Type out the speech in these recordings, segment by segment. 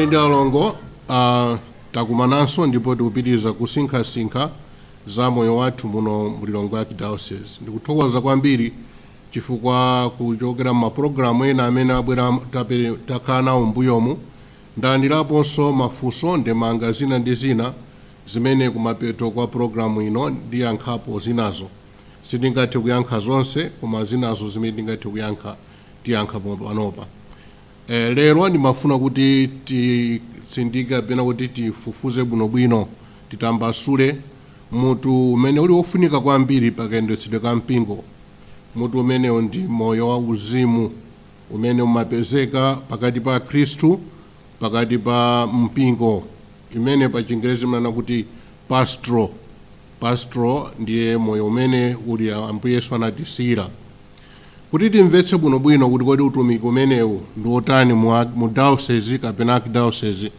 Abale ndi alongo, takumananso ndipo tikupitiriza kusinkhasinkha za moyo wathu muno mulilongwe Archdiocese. Ndikuthokoza kwambiri chifukwa kuchokera mapulogalamu ena amene abwera takhala nawo m'mbuyomu ndalandiraponso mafunso ndemanga zina ndi zina zimene kumapeto kwa pulogalamu ino ndiyankhapo zinazo. Sindingathe kuyankha zonse, koma zinazo zimene ndingathe kuyankha tiyankhapo panopa. Lero ndimafuna kuti tisindika pena kuti tifufuze bwinobwino titambasule mutu umene uli wofunika kwambiri pakayendetsedwe ka mpingo. Mutu umenewo ndi moyo wa uzimu umene umapezeka pakati pa Khristu, pakati pa mpingo, imene pa Chingerezi manena kuti pastoral. Pastoral ndiye moyo umene uli Ambuye Yesu anatisiyira. Kuti timvetse bwinobwino kuti kodi utumiki umenewu ndi otani mu diocese kapena archdiocese,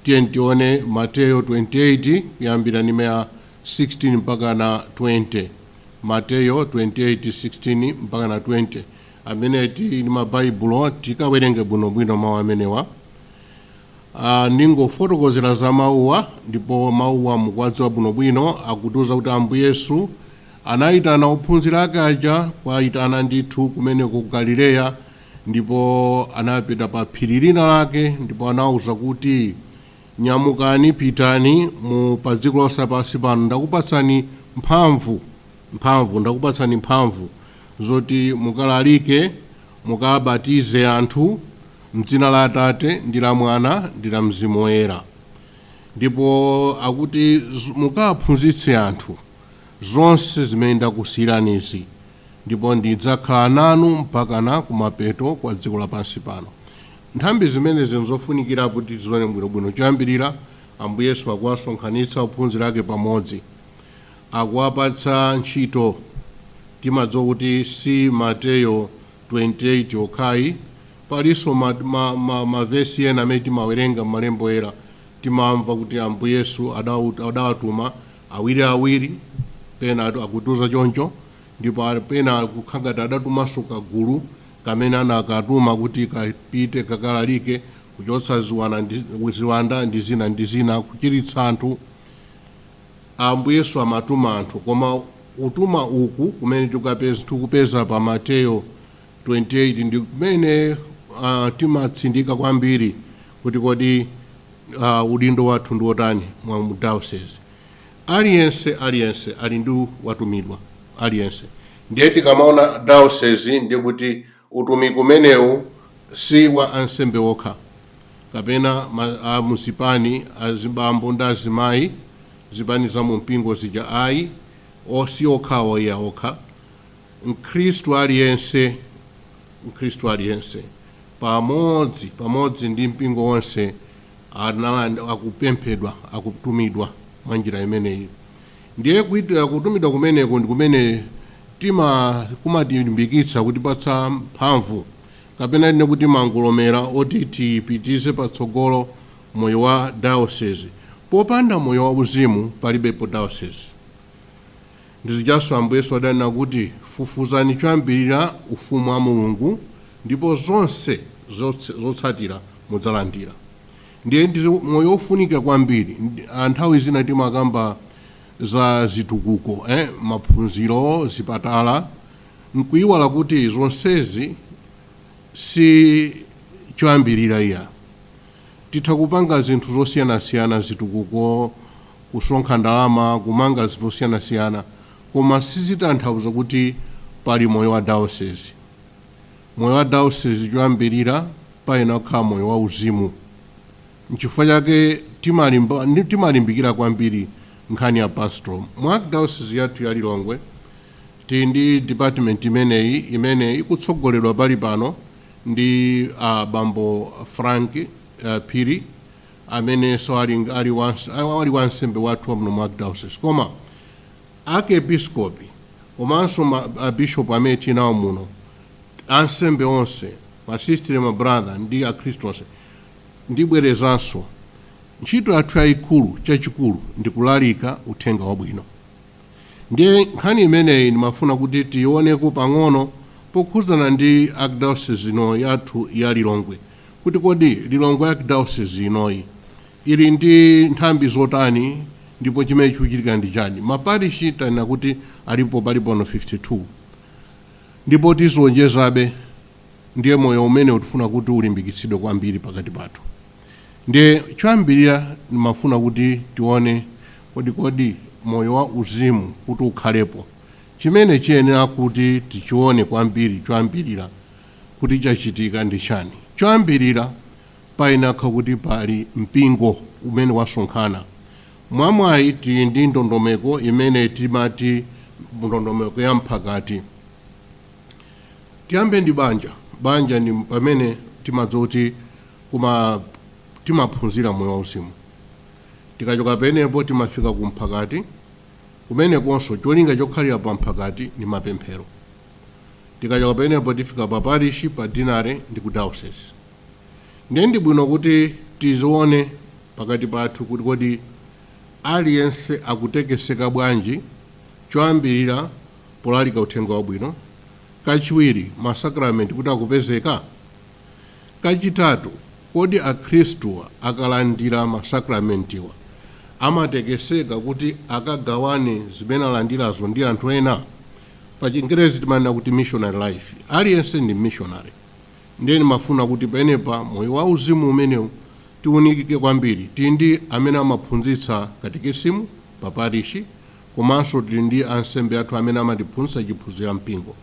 tiye tione Mateyo 28 kuyambira ndime ya 16 mpaka na 20. Mateyo 28:16 mpaka na 20. Amene tili ndi mabaibulo tikawerenge bwinobwino mawu amenewa. Ningofotokozera za mawuwa, ndipo mawuwa mukwadziwa bwinobwino akutiuza kuti Ambuye Yesu anayitana ophunzira ake aja kwayitana ndithu kumeneko ku Galileya, ndipo anapita pa phiri lina lake, ndipo anawuza kuti nyamukani pitani pa dziko lonse lapansi pano ndakupatsani mphamvu zoti mukalalike mukabatize anthu m'dzina la Atate ndi la Mwana ndi la Mzimu Woyera, ndipo akuti mukaphunzitse anthu zonse zimene ndakusiyiranizi, ndipo ndidzakhala nanu mpaka kumapeto kwa dziko lapansi pano. Nthambi zimene zinzofunikira kuti tizione bwinobwino. Choyambirira, Ambuye Yesu akuwasonkhanitsa ophunzira ake pamodzi, akuwapatsa ntchito. Timadziwa kuti si Mateyo 28 okhayi, palinso mavesi ena amene timawerenga m'malemba oyera timamva kuti Ambuye Yesu adawatuma awiriawiri, pena akutiuza choncho, ndipo pena kukhangati adatumanso kagulu kamene anakatuma kuti kapite kakalalike kuchotsa ziwanda ndi zina kuchiritsa anthu. Ambuye Yesu amatuma anthu, koma utuma uku kumene tikupeza pa Mateyo 28 ndi kumene timatsindika kwambiri kuti kodi udindo wathu ndi otani mu diocese. Aliyense ali ndi watumidwa aliyense. Ndiye tikamaona diocese ndiye kuti utumiki umenewu si wa ansembe okha kapena musipani azibambo ndi azimayi zipani za mu mpingo zija ayi, si okhawo ya okha. Mkhristu aliyense pamodzi ndi mpingo wonse akupemphedwa, akutumidwa mwa njira imeneyi. Ndiye kutumidwa kumeneko ndi kumene kumatilimbikitsa kutipatsa mphamvu kapena tine kuti mangolomera oti tipitize patsogolo moyo wa diocese. Popanda moyo wa uzimu palibepo diocese. Ndizijanso Ambuye Yesu adanena kuti fufuzani choyambirira ufumu wa Mulungu, ndipo zonse zotsatira mudzalandira. Ndiye ndi moyo ofunika kwambiri. Nthawi zina timakamba za zitukuko, maphunziro, zipatala, nkuyiwala kuti zonsezi si choyambirira iya. Titha kupanga zinthu zosiyanasiyana, zitukuko, kusonkha ndalama, kumanga zinthu zosiyanasiyana, koma sizitanthauza kuti pali moyo wa diocese. Moyo wa diocese choyambirira payenera kukhala moyo wa uzimu. N'chifukwa chake timalimbikira kwambiri nkhani ya pastoral. Mu archdiocese yathu ya Lilongwe tili ndi department imene ikutsogoledwa pali pano ndi bambo Frank Phiri, amene so ali wansembe wathu muno mu archdiocese. Koma archiepiscopi komanso bishop amene tinawo muno, ansembe onse, masistere, mabrother ndi akhristu onse, ndibwerezanso ntchito yathu chachikulu ndi kulalika uthenga wabwino. Ndiye nkhani imeneyi ndimafuna kuti tioneko pang'ono pokhuzana ndi archdiocese ino yathu ya Lilongwe, kuti kodi Lilongwe Archdiocese inoyi ili ndi nthambi zotani ndipo chimene chikuchitika ndi chani. Maparishi tanena kuti alipo palipono 52 ndipo tizonjezabe, ndiye moyo umene utifuna kuti ulimbikitsidwe kwambiri pakati pathu. Ndiye choyambirira nimafuna kuti tione kodi moyo wa uzimu kuti ukhalepo chimene chiyenera kuti tichione kwambiri. Choyambirira kuti chachitika ndi chani. Choyambirira payenakha kuti pali mpingo umene wasonkhana. Mwamwayi tili ndi ndondomeko imene timati ndondomeko ya mphakati. Tiyambe ndi banja ni pamene timadzoti timaphunzira moyo wauzimu. Tikachoka penepo timafika ku mphakati, kumene konso cholinga chokhalira pa mphakati ni mapemphero. Tikachoka penepo tifika pa parishi, pa dinare ndi ku diocese. Ndiye ndi bwino kuti tizione pakati pathu kuti kodi aliyense akutekeseka bwanji. Choyambirira polalika uthenga wabwino. Kachiwiri masakramenti kuti akupezeka. Kachitatu kodi akhristu akalandira masakramentiwa amatekeseka kuti akagawane zimene alandirazo ndi anthu ena. Pa Chingerezi timanena kuti missionary life. Aliyense ndi missionary. Ndiye mafuna kuti penepa moyo wa uzimu umenewu tiunikike kwambiri. Tili ndi amene amaphunzitsa katekisimu pa parishi, komanso tili ndi ansembe athu amene amatiphunzitsa chiphunziro mpingo.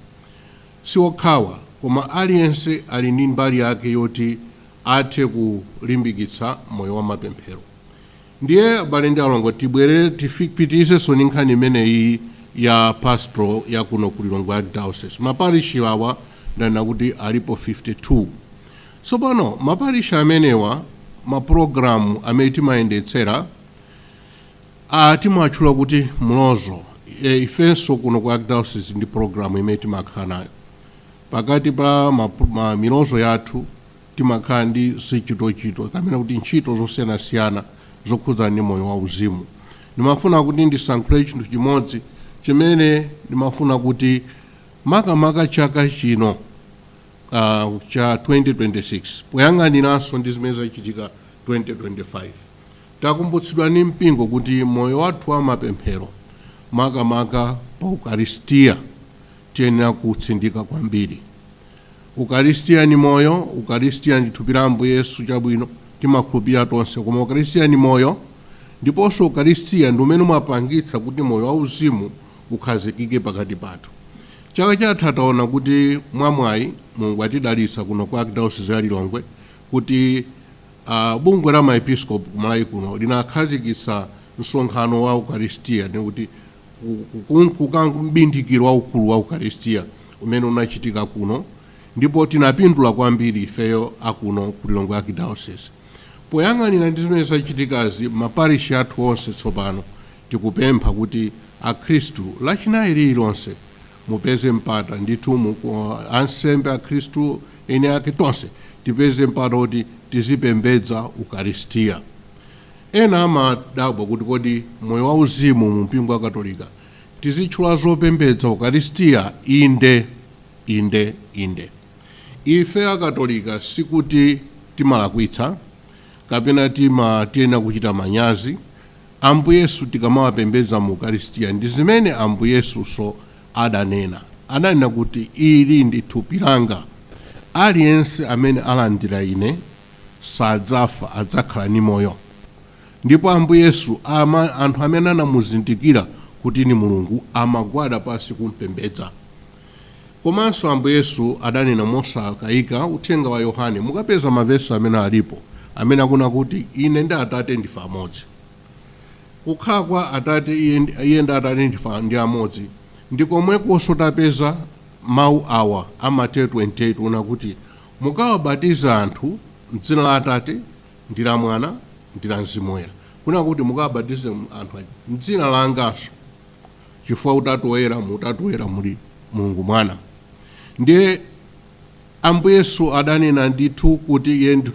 Siwokhawa koma aliyense ali ndi mbali yake yoti athe kulimbikitsa moyo wa mapemphero. Ndiye abale ndi alongo tibwere tipitizenso ndi nkhani imeneyi ya pastoral ya kuno ku Lilongwe Archdiocese. Maparishi awa ndanena kuti alipo 52. Tsopano maparishi amenewa maprogramu amene timayendetsera timatchula kuti mlozo. Ifenso kuno ku Archdiocese ndi programu imene timakhala nayo. Pakati pa milozo yathu timakhala ndi zichitochito kapena kuti ntchito zosiyanasiyana zokhudza ndi moyo wa uzimu. Nimafuna kuti ndisankhule chinthu chimodzi chimene nimafuna kuti makamaka chaka chino cha 2026 poyang'aniranso ndi zimene zachitika 2025 takumbutsidwa ni mpingo kuti moyo wathu wa mapemphero makamaka pa Ukaristiya tiyenera kutsindika kwambiri. Ukaristiya ni moyo, Ukaristiya ndi thupi la Ambuye Yesu chabwino timakhulupirira tonse, koma Ukaristiya ni moyo ndiponso Ukaristiya ndi umene umapangitsa kuti moyo wa uzimu ukhazikike pakati pathu. Chaka chatha taona kuti mwamwayi Mulungu atidalitsa kuno kwa Archdiocese ya Lilongwe kuti bungwe la maepiskopi kumalawi kuno linakhazikitsa msonkhano wa Ukaristiya kuti kukambindikiro wa ukulu wa Ukaristiya umene unachitika kuno, ndipo tinapindula kwambiri ifeyo akuno ku Lilongwe Archdiocese. Poyang'anira ndi zimene zachitikazi maparishi athu onse tsopano tikupempha kuti akhristu lachinayi lililonse mupeze mpata ndithu ansembe akhristu ene ake tonse tipeze mpata kuti tizipembedza Ukaristiya. Ena amadabwa kuti kodi moyo wa uzimu mu mpingo wa Katolika tizitchula zopembedza Ukaristiya. Inde. Ife akatolika sikuti timalakwitsa kapena tiyena kuchita manyazi. Ambuye Yesu tikamawapembedza mu Ukaristiya ndi zimene Ambuye Yesuso adanena kuti ili ndi thupi langa, aliyense amene alandira ine sadzafa adzakhala ni moyo. Ndipo Ambuye Yesu anthu amene anamuzindikira kuti ni Mulungu amagwada pasi kumpembedza. Komanso Ambuye Yesu adanena mosakayika uthenga wa Yohane, mukapeza maveso amene alipo amene akuna kuti ine ndi Atate ndife amodzi. Kukhala kwa Atate iye ndi Atate ndife ndi amodzi ndikomwekonso tapeza mawu awa a Mateyu 28 una kuti mukawabatiza anthu m'dzina la Atate ndi la Mwana ndi la Mzimu Woyera. Kuna kuti mukawabatize anthu m'dzina langanso chifukwa Utatu Woyera muli Mulungu Mwana. Ndiye Ambuye Yesu adanena ndithu kuti iye ndi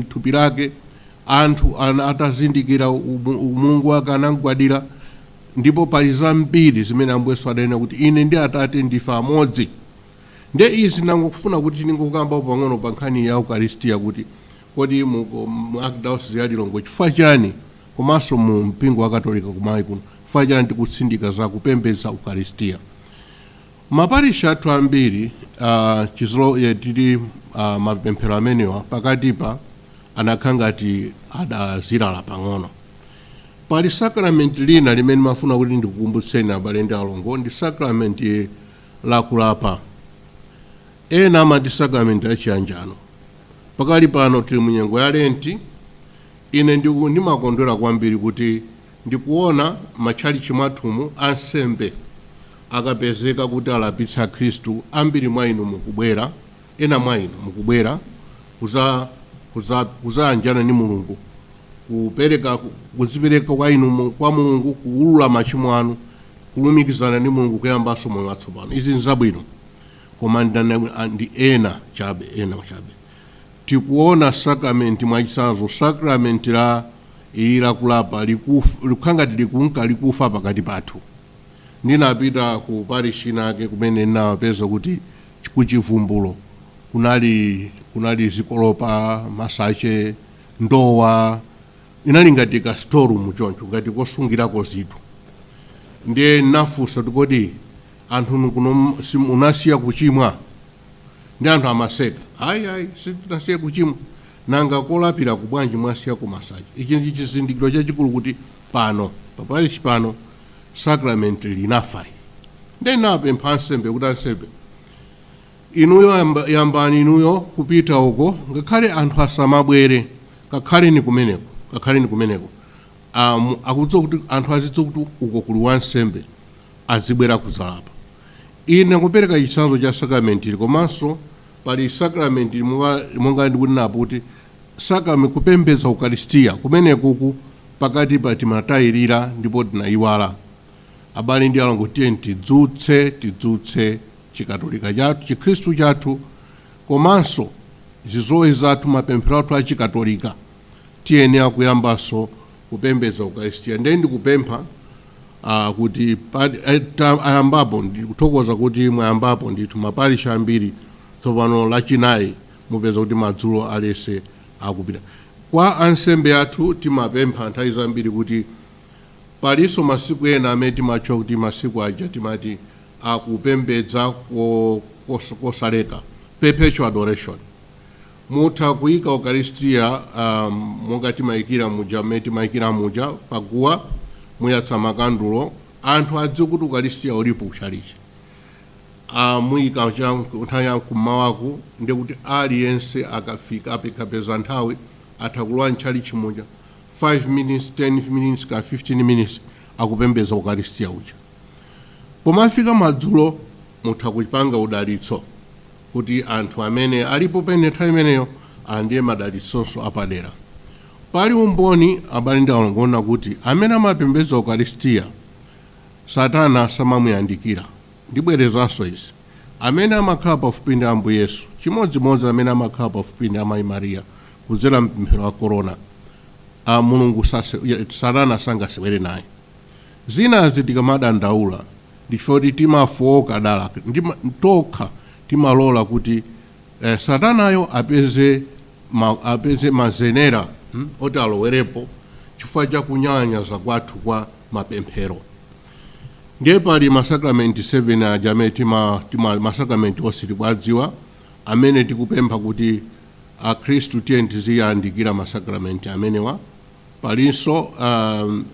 thupi lake, anthu atazindikira umulungu wake anamgwadira, ndipo pali zambiri zimene Ambuye Yesu adanena kuti ine ndi Atate ndife amodzi. Ndiye izi nangokufuna kuti ningokamba pang'ono pa nkhani ya Ukaristiya kuti kodi mu archdiocese ya Lilongwe chifukwa chani komanso mu mpingo wa Katolika kumayi kuno chifukwa chani tikutsindika za kupembedza Ukaristiya. Maparisha athu ambiri chizolo tili mapemphero amenewa pakatipa anakhala ngati adazilala pang'ono. Pali sakramenti lina limene mafuna kuti ndikukumbutseni abale ndi alongo, ndi sakramenti la kulapa. Ena amati sakramenti yachiyanjano. Pakali pano tili mu nyengo ya Lenti. Ine ndimakondwera kwambiri kuti ndikuona matchalichi mwathumu ansembe akapezeka kuti alapitsa Khristu. Ambiri mwa inu mukubwera, ena mwa inu mukubwera kuzayanjana ndi Mulungu, kuzipereka kwa inu kwa Mulungu, kuulula machimo anu, kulumikizana ndi Mulungu, kuyambanso moyo watsopano. Izi nzabwino, koma ndi ena chabe. Tikuona sakramenti mwachisanzo, sakramenti la kulapa likangati likufa pakati pathu. Ndinapita ku parish inake kumene ndinawapeza kuti kuchivumbulo kunali zikolopa, masache, ndowa, inali ngati ka storeroom choncho, ngati kosungirako zinthu. Ndiye nafunsa kodi anthu kuno unasiya kuchimwa? Ndi anthu amaseka, ayi sitinasiya kuchimwa, nanga kolapira kubwanji mwasiya ku masache. Ichi ndi chizindikiro chachikulu kuti pano paparish pano sakramenti linafa. Ndiye napempha ansembe kuti ansembe inuyo yambani inuyo kupita uko, ngakhale anthu asamabwere, kakhale ni kumeneko akudziwa kuti anthu azidziwa kuti uko kuli wansembe azibwera kuzalapa. Ine kupereka chitsanzo cha sakramenti komanso pali sakramenti monga ndikunena kuti sakramenti kupembedza Ukaristiya kumenekuku pakati pa timatayirira ndipo tinayiwala. Abale ndi alongo, tiye tidzutse chikatolika chathu, chikhristu chathu, komanso zizowe zathu, mapemphero athu achikatolika tiyenera kuyambanso kupembedza Ukaristiya. Ndiye ndikupempha kuti ayambapo, ndikuthokoza kuti mwayambapo ndithu maparisha ambiri tsopano lachinayi mupeza kuti madzulo alese akupita. Kwa ansembe athu timapempha nthawi zambiri kuti palinso masiku ena amene timatchula kuti masiku aja timati akupembedza kosaleka, perpetual adoration. Mutha kuyika Ukaristiya monga timayikira muja, mmene timayikira muja paguwa, muyatsa makandulo, anthu adziwe kuti Ukaristiya ulipo kuchalichi. Muyika nthawi kummawaku, ndi kuti aliyense akafika apeza nthawi athakulowa ntchalichi muja 5 minutes, 10 minutes, 15 minutes akupembedza Ukaristiya uja. Pomafika madzulo mutha kupanga udalitso kuti anthu amene alipo pene nthawi imeneyo alandire madalitsonso apadera. Pali umboni abale ndi alongo kuti amene amapembedza Ukaristiya Satana samamuyandikira. Ndibwerezanso izi, amene amakhala pafupi ndi Ambuye Yesu, chimodzimodzi amene amakhala pafupi ndi Amayi Mariya kudzera mpemphero wa korona, Mulungu Satana sangasewere naye. Zinazi tikamadandaula ndifo timafoka dala tokha timalola kuti Satanayo apeze mazenera oti alowerepo chifukwa cha kunyalanyaza kwathu kwa mapemphero. Ndiye pali masakramenti 7 aja amene masakramenti onse tikuwadziwa amene tikupempha kuti Akhristu tiye tiziyandikira masakramenti amenewa. Palinso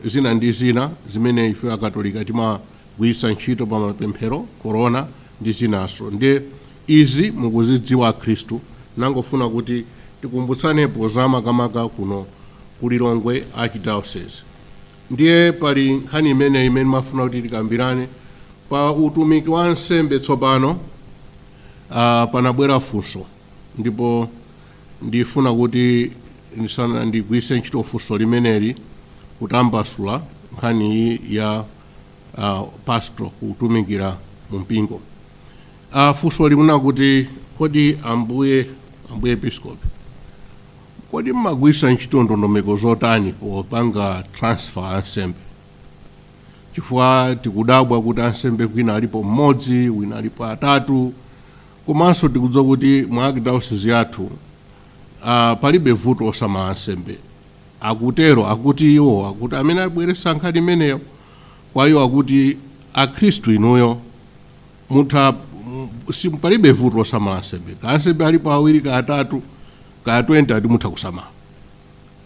zina ndi zina zimene ife Akatolika timagwiritsa ntchito pa mapemphero, korona ndi zinaso. Ndiye izi mukuzidziwa Akhristu, nangofuna kuti tikumbutsanepo za makamaka kuno ku Lilongwe Archdiocese. Ndiye pali nkhani imene mafuna kuti tikambirane pa utumiki wa nsembe. Tsopano panabwera funso, ndipo ndifuna kuti ndigwiritse ntchito funso limeneli kutambasula nkhani ya pastor kutumikira mu mpingo. Funso limuna kuti kodi ambuye episkopi, kodi mmagwiritsa ntchito ndondomeko zotani popanga transfer ansembe? Chifukwa tikudabwa kuti ansembe kwina alipo mmodzi, wina alipo atatu, komanso tikudziwa kuti mu archdiocese yathu palibe vuto osamala ansembe. Akutero akuti iwo akuti amene abweresa nkhani imeneyo kwa iwo akuti akhristu inuyo palibe vuto osamala ansembe. Ansembe alipo awiri ka atatu ka 20 ati mutha kusamala.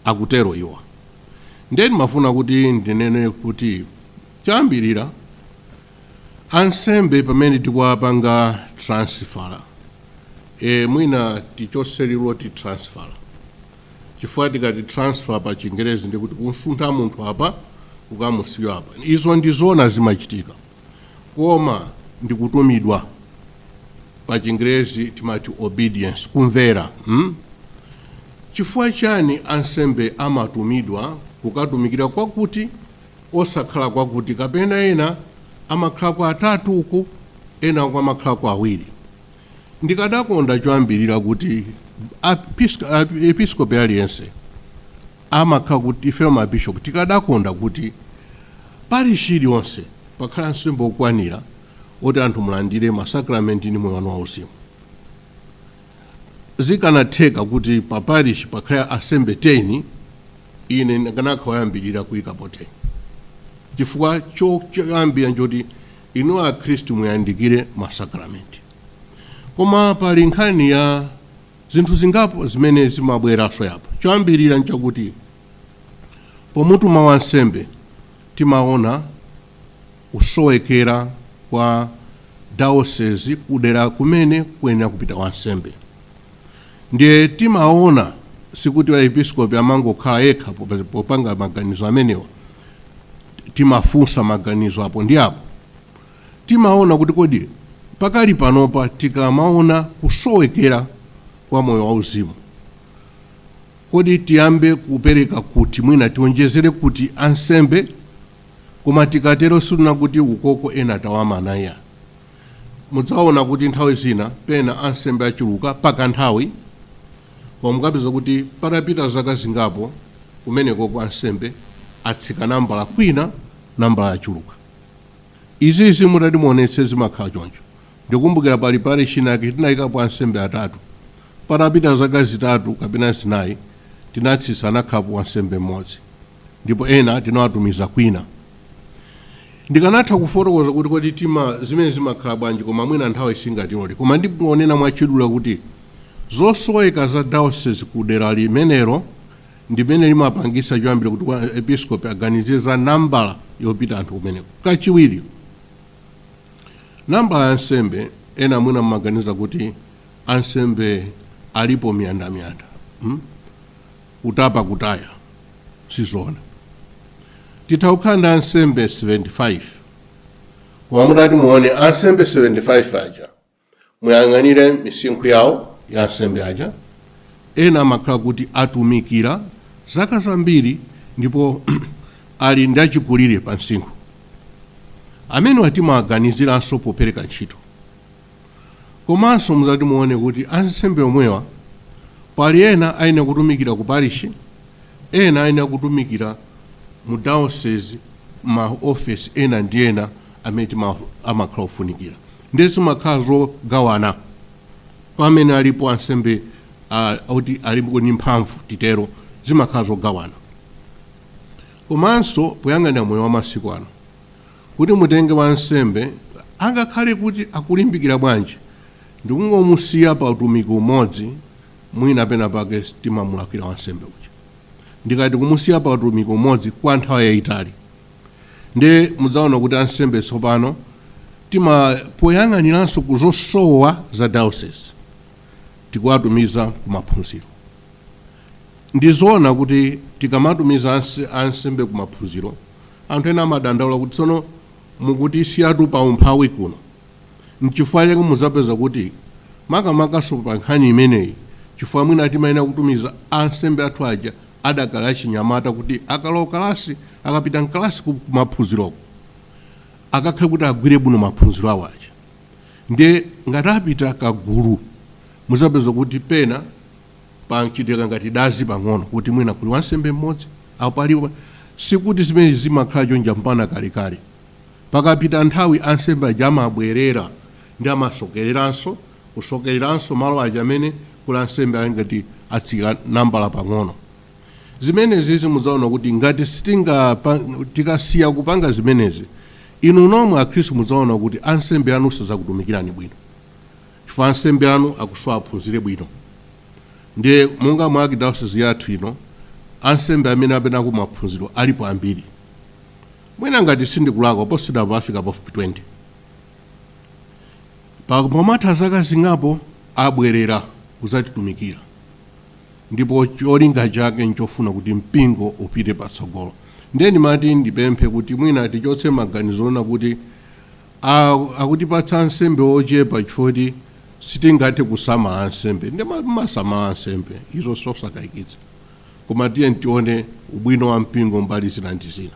Akutero iwo. Ndeni mafuna kuti ndinene kuti chambirira ansembe pamene tikuwapanga transfer mwina tichoselero ti transfer. Chifukwa tikati transfer pa Chingerezi ndi kuti kumsuntha munthu apa kukamusiya apa. Izo ndizona zimachitika. Koma ndikutumidwa pa Chingerezi timati obedience, kumvera. Chifukwa chani ansembe amatumidwa kukatumikira kwakuti osakhala kwakuti kapena ena amakhala kwa atatu uku ena kwa amakhala kwa awiri. Ndikadakonda choambirira kuti episcopi aliyense amakhala kuti ife mabishop tikadakonda kuti parish iliyonse pakhala ansembe okwanira oti anthu mulandire masakramenti ndi moyo wanu wauzimu. Zikanatheka kuti pa parish pakhala ansembe 10, ine ndikanakhala woyambirira kuyikapo 10. Chifukwa choyambira njoti inu akhristu muyandikire masakramenti. Koma pali nkhani ya zinthu zingapo zimene zimabweranso yapo. Choyambirira nchakuti pomutuma wansembe timaona kusowekera kwa diocese kudera kumene kuyenera kupita wansembe. Ndiye timaona sikuti wa episcopi amangokhala yekha popanga maganizo amenewa. Timafunsa maganizo apo ndi apo. Timaona kuti kodi pakali panopa tikamaona kusowekera kwa moyo wauzimu, kodi tiyambe kupereka kuti mwina tionjezere kuti ansembe, koma tikatero suna kuti ukoko ena tawamana ya. Mudzaona kuti nthawi zina pena ansembe achuluka pakanthawi, koma mukapeza kuti patapita zaka zingapo kumeneko kwa ansembe atsika nambala kwina nambala achuluka. Izi mutati muonetse zimakhala choncho. Ndikumbukira pali parish inake tinayikapo ansembe atatu. Patapita zaka zitatu kapena zinayi tinatsitsa anakhapo ansembe mmodzi. Ndipo ena tinawatumiza kwina. Ndikanatha kufotokoza kuti kodi tima zimene zimakhala bwanji koma mwina nthawi singatilole. Koma ndikuonena mwachidula kuti zosoweka za diocese kudera limenero ndimene limapangisa choyambira kuti episcopi aganize za nambala yopita anthu kumeneko. Kachiwiri, nambala ya ansembe ena mwina mmaganiza kuti ansembe alipo miyanda kutapa kutaya, sizona. Titaukanda ansembe 75. Kwa mutati muone ansembe 75 aja muyang'anire misinkhu yawo ya ansembe aja. Ena amakhala kuti atumikira zaka zambiri ndipo ali ndachikulire pa msinkhu. Amene atimaganiziranso popereka ntchito. Komanso muzati muone kuti ansembe omwewa pali ena aina kutumikira ku parish, ena aina kutumikira mu diocese ma office ena ndi ena amene amakhala ofunikira. Ndezi makhala zogawana kwa amene alipo ansembe oti alipo ndi mphamvu titero zimakhala zogawana. Komanso poyang'anira moyo wa masiku ano kuti mutenge wansembe angakhale kuti akulimbikira bwanji ndikungomusiya pa utumiki umodzi mwina pena pake timamulakira wansembe uja. Ndikati kumusiya pa utumiki umodzi kwa nthawi yayitali, nde mudzaona kuti ansembe tsopano poyang'aniranso kuzosowa za diocese tikuwatumiza kumaphunziro. Ndizoona kuti tikamatumiza ansembe kumaphunziro anthu ena amadandaula kuti tsono mukuti siyatu pa umphawi kuno. Nchifukwa chake muzapeza kuti makamakaso pa nkhani imeneyi chifukwa mwina timayenera kutumiza ansembe athu aja adakala achinyamata kuti akalowa kalasi akapita mkalasi kumaphunziroko akakhale kuti agwire bwino maphunziro awo aja. Ndiye ngati apita kagulu muzapeza kuti pena panchitika ngati dazi pang'ono kuti mwina kuli wansembe mmodzi apaliwo. Sikuti zimene zimakhala chonja mpana kalekale. Pakapita nthawi ansembe aja amabwerera ndi amasokereranso kusokereranso malo aja amene kula ansembe ali ngati atsika nambala pang'ono. Zimenezi muzaona kuti ngati tikasiya kupanga zimenezi, inu nomwe akhristu muzaona kuti ansembe anu sazakutumikirani bwino, chifukwa ansembe anu akusowa aphunzire bwino. Ndiye monga mwa archdiocese yathu ino, ansembe amene apena ku maphunziro alipo ambiri. Mwina ngati sindikulakwa posida pafika pafupi 20. Pamatha zaka zingapo abwerera kuzatitumikira. Ndipo cholinga chake nchofuna kuti mpingo upite patsogolo. Ndiye ndimati ndipemphe kuti mwina tichotse maganizo ona kuti akutipatsa ansembe ochepa chifukwa sitingathe kusamala ansembe. Ndi masamala ansembe izo sosakayikitsa. Koma tiye tione ubwino wa mpingo mbali zina ndi zina.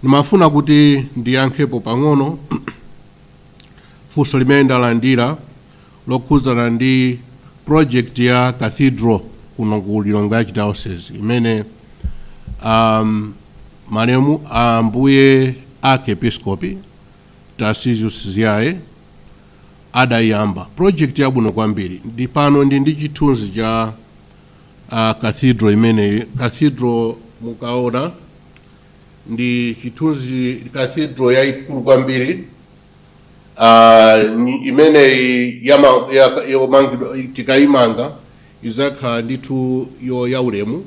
Nimafuna kuti ndiyankhepo pang'ono funso limene ndalandira lokhuzana ndi project ya cathedral kuno ku Lilongwe Archdiocese imene malemu ambuye archiepiscopi Tarcisius Ziyaye adayamba. Project yabwino kwambiri. Ndi pano ndi chithunzi cha cathedral imene cathedral mukaona ndi chithunzi cathedral yaikulu kwambiri imene tikayimanga izakhala ndithu yaulemu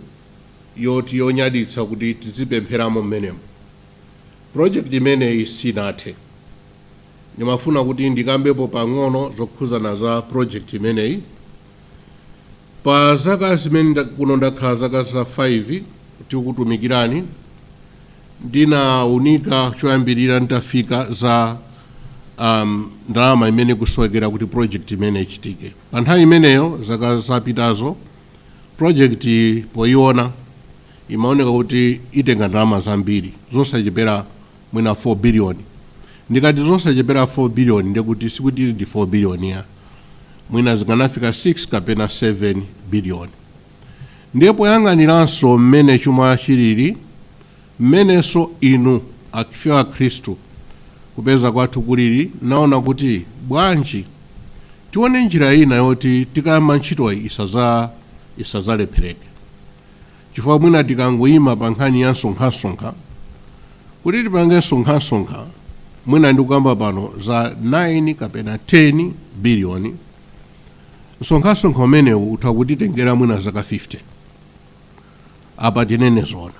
yoti yonyaditsa kuti tizipempheramo mmenemo. Project imene sinathe. Nimafuna kuti ndikambepo pang'ono zokhuzana za project imeneyi. Pa zaka zimene kuno ndakhala zaka za 5 tikutumikirani, ndinaunika choyambirira nditafika za ndalama imene kusowekera kuti project imene ichitike. Pa nthawi imeneyo zaka zapitazo project poiona imaoneka kuti itenga ndalama zambiri zosachepera mwina 4 billion. Ndikati zosachepera 4 billion ndikuti sikuti ndi 4 billion ya mwina zikanafika 6 kapena 7 billion. Ndipo yang'aniranso mmene chuma chilili, mmenenso inu akifika akhristu kupeza kwathu kulili, naona kuti bwanji tione njira ina yoti tikayamba ntchitoyi isazalephereke. Chifukwa mwina tikangoyima pa nkhani ya sonkhasonkha kuti tipange sonkhasonkha mwina ndikukamba pano za 9 kapena 10 billion. Sonkhasonkha umenewu utha kutitengera mwina zaka 50. Apa tinene zona.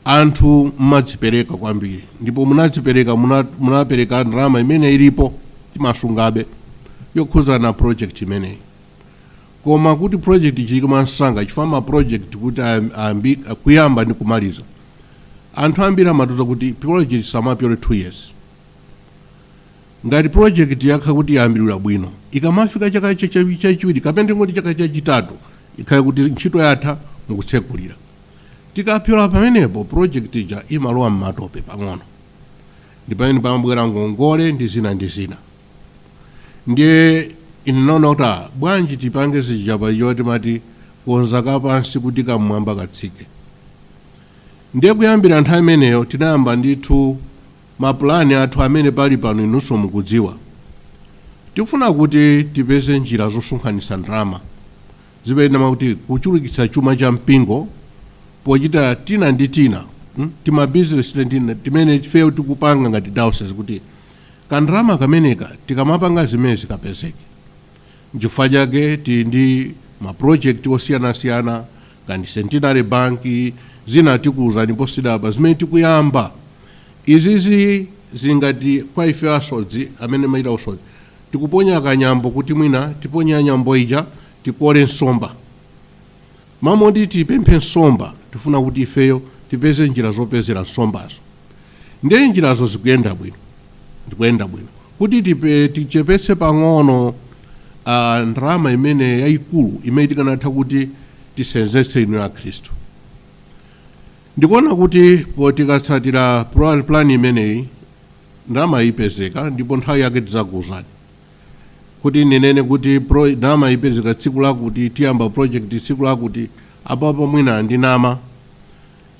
Anthu mmadzipereka kwambiri, ndipo munadzipereka munapereka ndalama imene ilipo timasungabe yokhuzana project imeneyi. Koma kuti project chikumansanga chifama project kuti kuyamba ndi kumaliza. Anthu ambiri amatuza kuti project samapyole 2 years. Ngati project yakha kuti yambirira bwino, ikamafika chaka chachiwiri kapena ngoti chaka chachitatu, ikhale kuti ntchito yatha mukutsekulira. Tikapyola pamenepo project ija imalowa m'matope pang'ono. Ndi pamene pamabwera ngongole ndi zina. Ndiye inaona kuti bwanji tipange zichapa yoti mati konza kapansi kuti kamwamba katsike. Ndiye kuyambira nthawi imeneyo tinayamba ndithu mapulani athu amene pali pano inunso mukudziwa. Tikufuna kuti tipeze njira zosonkhanitsa ndalama zimene kuti kuchulukitsa chuma cha mpingo pochita tina ndi tina, tima business timene ifeyo tikupanga ngati diocese kuti kandalama kameneka tikamapanga zimene zikapezeke. N'chifukwa chake ndi ma project osiyanasiyana ngati Centenary Bank zina tikuwuzani posidapa zimene tikuyamba. Izizi zingati kwa ife asodzi amene maita usodzi tikuponya kanyambo kuti mwina tiponya nyambo ija tikole nsomba. Mamodi tipemphe nsomba, tifuna kuti ifeyo tipeze njira zopezera nsombazo. Ndiye njirazo zikuyenda bwino. Ndikuyenda bwino. Kuti tichepetse pang'ono ndalama imene yayikulu imene tikanatha kuti tisenzetse inu ya Khristu. Ndikuona kuti potikatsatira plan imeneyi ndalama ipezeka ndipo nthawi yake tizakuwuzani. Kuti ninene kuti ndalama ipezeka tsiku lakuti tiyamba project tsiku lakuti apapo mwina ndinama.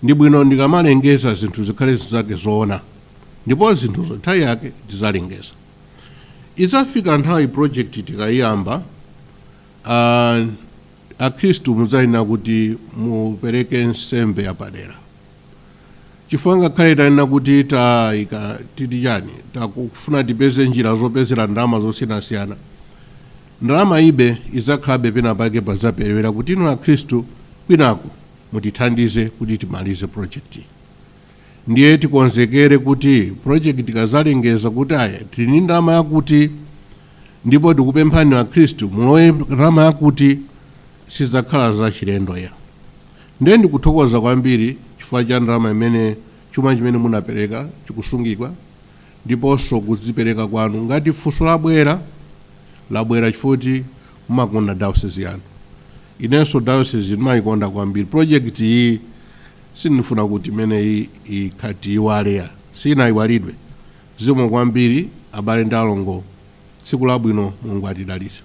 Ndi bwino ndikamalengeza zinthu zikhale zake zoona. Ndipo zinthuzo nthawi yake tizalengeza. Izafika nthawi project tikayiyamba akhristu muzayenera kuti mupereke nsembe yapadera. Chifukwa ngakhale tanena kuti titi chani takufuna tipeze njira zopezera ndalama zosiyanasiyana, ndalama ibe izakhalabe pena pake pazaperewera kuti inu akhristu kwinako mutithandize kuti timalize project. Ndiye tikonzekere kuti project ikazalengeza kuti aya tili ndalama yakuti ndipo tikupemphani akhristu mulowe ndalama yakuti, sizakhala za chilendo ya. Ndiye ndikuthokoza kwambiri chifukwa cha ndalama imene chuma chimene munapereka chikusungikwa ndiponso kuzipereka kwanu ngati funso labwera chifukwa mumakonda diocese yanu. Inenso diocese ndimayikonda kwambiri. Project iyi sindifuna kuti imene ikhati iwaleya, sinayiwalidwe. Zikomo kwambiri abale ndi alongo, tsiku labwino, Mulungu atidalitse.